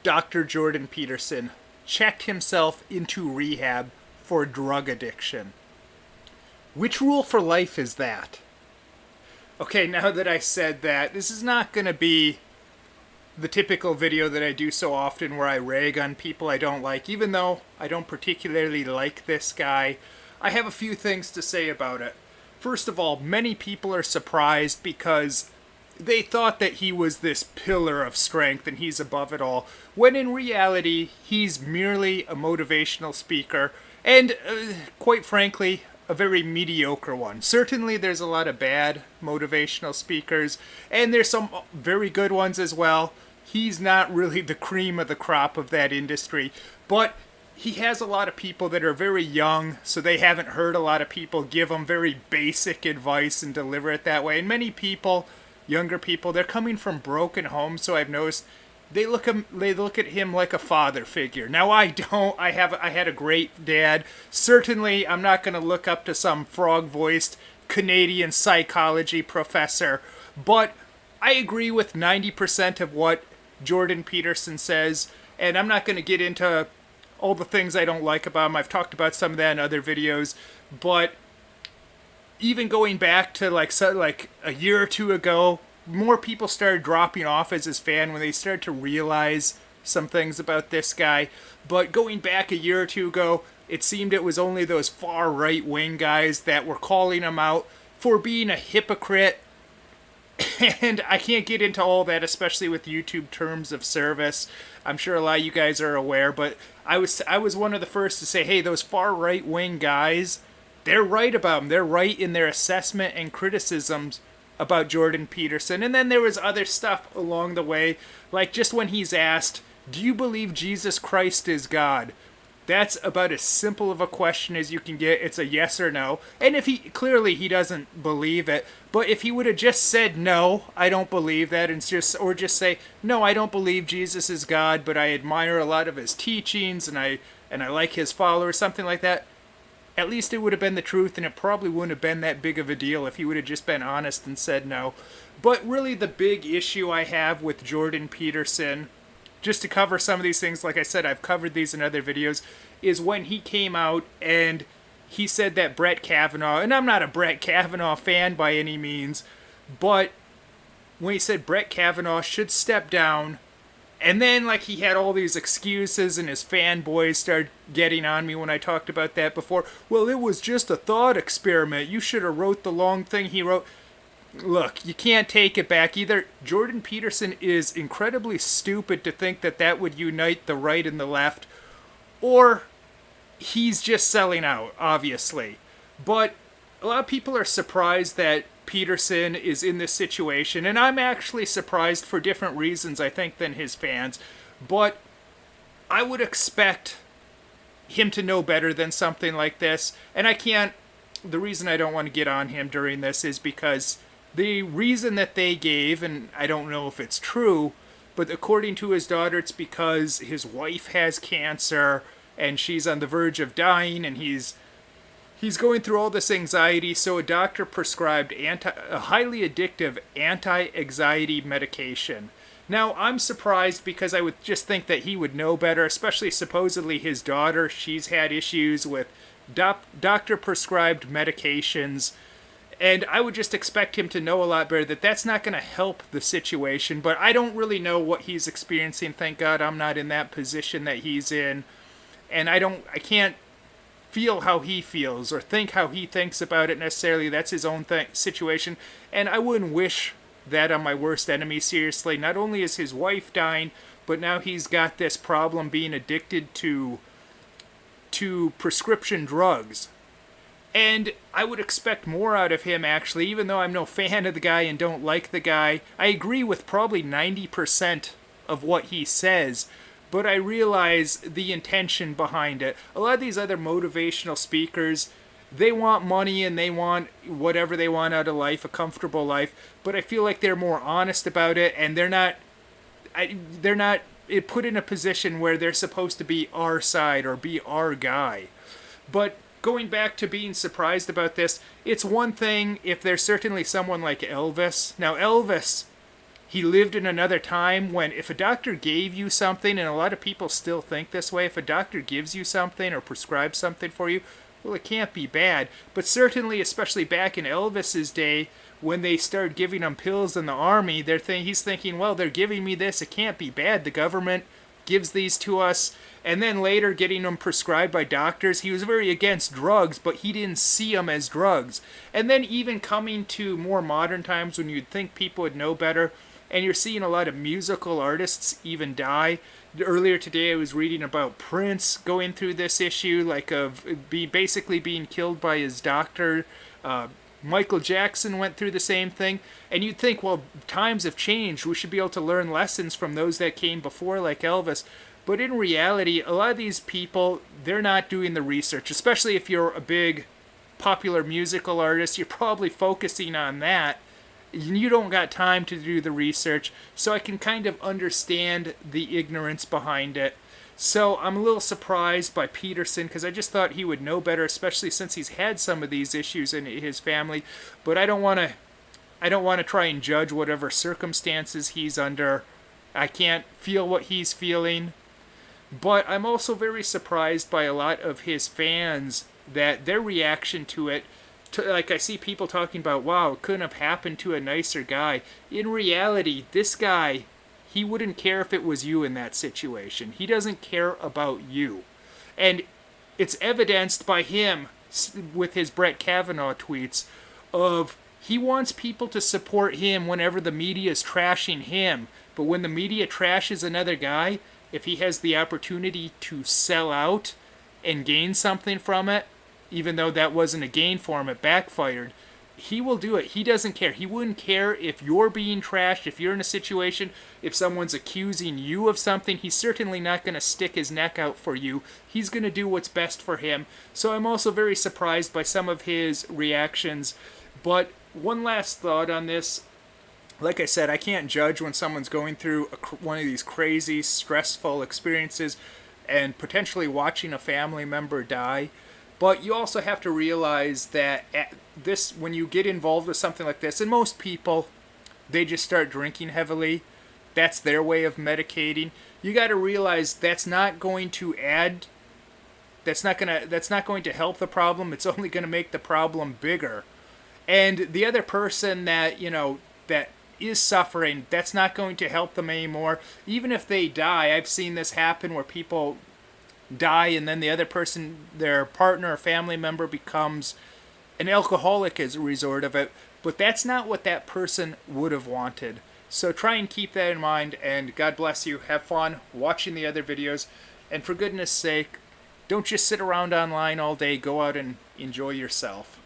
Dr. Jordan Peterson checked himself into rehab for drug addiction. Which rule for life is that? Okay, now that I said that, this is not going to be the typical video that I do so often where I rag on people I don't like. Even though I don't particularly like this guy, I have a few things to say about it. First of all, many people are surprised because they thought that he was this pillar of strength and he's above it all, when in reality, he's merely a motivational speaker, and quite frankly, a very mediocre one. Certainly there's a lot of bad motivational speakers, and there's some very good ones as well. He's not really the cream of the crop of that industry, but he has a lot of people that are very young, so they haven't heard a lot of people give them very basic advice and deliver it that way. And many people, younger people, they're coming from broken homes, so I've noticed they look at him like a father figure. Now I don't. I had a great dad. Certainly, I'm not going to look up to some frog-voiced Canadian psychology professor, but I agree with 90% of what Jordan Peterson says, and I'm not going to get into all the things I don't like about him. I've talked about some of that in other videos, but even going back to like a year or two ago, more people started dropping off as his fan when they started to realize some things about this guy. But going back a year or two ago, it seemed it was only those far right-wing guys that were calling him out for being a hypocrite. And I can't get into all that, especially with YouTube terms of service. I'm sure a lot of you guys are aware, but I was one of the first to say, hey, those far right-wing guys, they're right about him. They're right in their assessment and criticisms about Jordan Peterson. And then there was other stuff along the way, like just when he's asked, do you believe Jesus Christ is God? That's about as simple of a question as you can get. It's a yes or no. And if he clearly doesn't believe it, but if he would have just said no, I don't believe that, and just say no, I don't believe Jesus is God, but I admire a lot of his teachings and I like his followers, something like that. At least it would have been the truth, and it probably wouldn't have been that big of a deal if he would have just been honest and said no. But really the big issue I have with Jordan Peterson, just to cover some of these things, like I said, I've covered these in other videos, is when he came out and he said that Brett Kavanaugh, and I'm not a Brett Kavanaugh fan by any means, but when he said Brett Kavanaugh should step down, and then like he had all these excuses and his fanboys started getting on me when I talked about that before. Well, it was just a thought experiment. You should have wrote the long thing he wrote. Look, you can't take it back. Either Jordan Peterson is incredibly stupid to think that that would unite the right and the left, or he's just selling out, obviously. But a lot of people are surprised that Peterson is in this situation, and I'm actually surprised for different reasons, I think, than his fans. But I would expect him to know better than something like this, and the reason I don't want to get on him during this is because the reason that they gave, and I don't know if it's true, but according to his daughter, it's because his wife has cancer and she's on the verge of dying, and he's going through all this anxiety, so a doctor prescribed a highly addictive anti-anxiety medication. Now, I'm surprised because I would just think that he would know better, especially supposedly his daughter. She's had issues with doctor-prescribed medications, and I would just expect him to know a lot better that that's not going to help the situation. But I don't really know what he's experiencing. Thank God I'm not in that position that he's in, and I can't feel how he feels or think how he thinks about it necessarily. That's his own situation, and I wouldn't wish that on my worst enemy. Seriously, not only is his wife dying, but now he's got this problem being addicted to prescription drugs. And I would expect more out of him, actually, even though I'm no fan of the guy and don't like the guy. I agree with probably 90% of what he says, but I realize the intention behind it. A lot of these other motivational speakers, they want money and they want whatever they want out of life, a comfortable life, but I feel like they're more honest about it, and they're not put in a position where they're supposed to be our side or be our guy. But going back to being surprised about this, it's one thing if there's certainly someone like Elvis. Now, Elvis he lived in another time when if a doctor gave you something, and a lot of people still think this way, if a doctor gives you something or prescribes something for you, well, it can't be bad. But certainly, especially back in Elvis's day, when they started giving him pills in the army, he's thinking, well, they're giving me this, it can't be bad. The government gives these to us. And then later getting them prescribed by doctors. He was very against drugs, but he didn't see them as drugs. And then even coming to more modern times when you'd think people would know better, and you're seeing a lot of musical artists even die. Earlier today I was reading about Prince going through this issue, like of basically being killed by his doctor. Michael Jackson went through the same thing. And you'd think, well, times have changed. We should be able to learn lessons from those that came before, like Elvis. But in reality, a lot of these people, they're not doing the research. Especially if you're a big popular musical artist, you're probably focusing on that. You don't got time to do the research, so I can kind of understand the ignorance behind it. So I'm a little surprised by Peterson because I just thought he would know better, especially since he's had some of these issues in his family. But I don't want to try and judge whatever circumstances he's under. I can't feel what he's feeling. But I'm also very surprised by a lot of his fans that their reaction to it. Like I see people talking about, wow, it couldn't have happened to a nicer guy. In reality, this guy, he wouldn't care if it was you in that situation. He doesn't care about you. And it's evidenced by him with his Brett Kavanaugh tweets of he wants people to support him whenever the media is trashing him. But when the media trashes another guy, if he has the opportunity to sell out and gain something from it, even though that wasn't a gain for him, it backfired, he will do it. He doesn't care. He wouldn't care if you're being trashed, if you're in a situation, if someone's accusing you of something. He's certainly not going to stick his neck out for you. He's going to do what's best for him. So I'm also very surprised by some of his reactions. But one last thought on this. Like I said, I can't judge when someone's going through one of these crazy, stressful experiences and potentially watching a family member die. But you also have to realize that when you get involved with something like this, and most people, they just start drinking heavily. That's their way of medicating. You got to realize that's not going to that's not going to help the problem. It's only going to make the problem bigger. And the other person that is suffering, that's not going to help them anymore. Even if they die, I've seen this happen where people die and then the other person, their partner or family member, becomes an alcoholic as a result of it. But that's not what that person would have wanted. So try and keep that in mind, and God bless you. Have fun watching the other videos. And for goodness sake, don't just sit around online all day. Go out and enjoy yourself.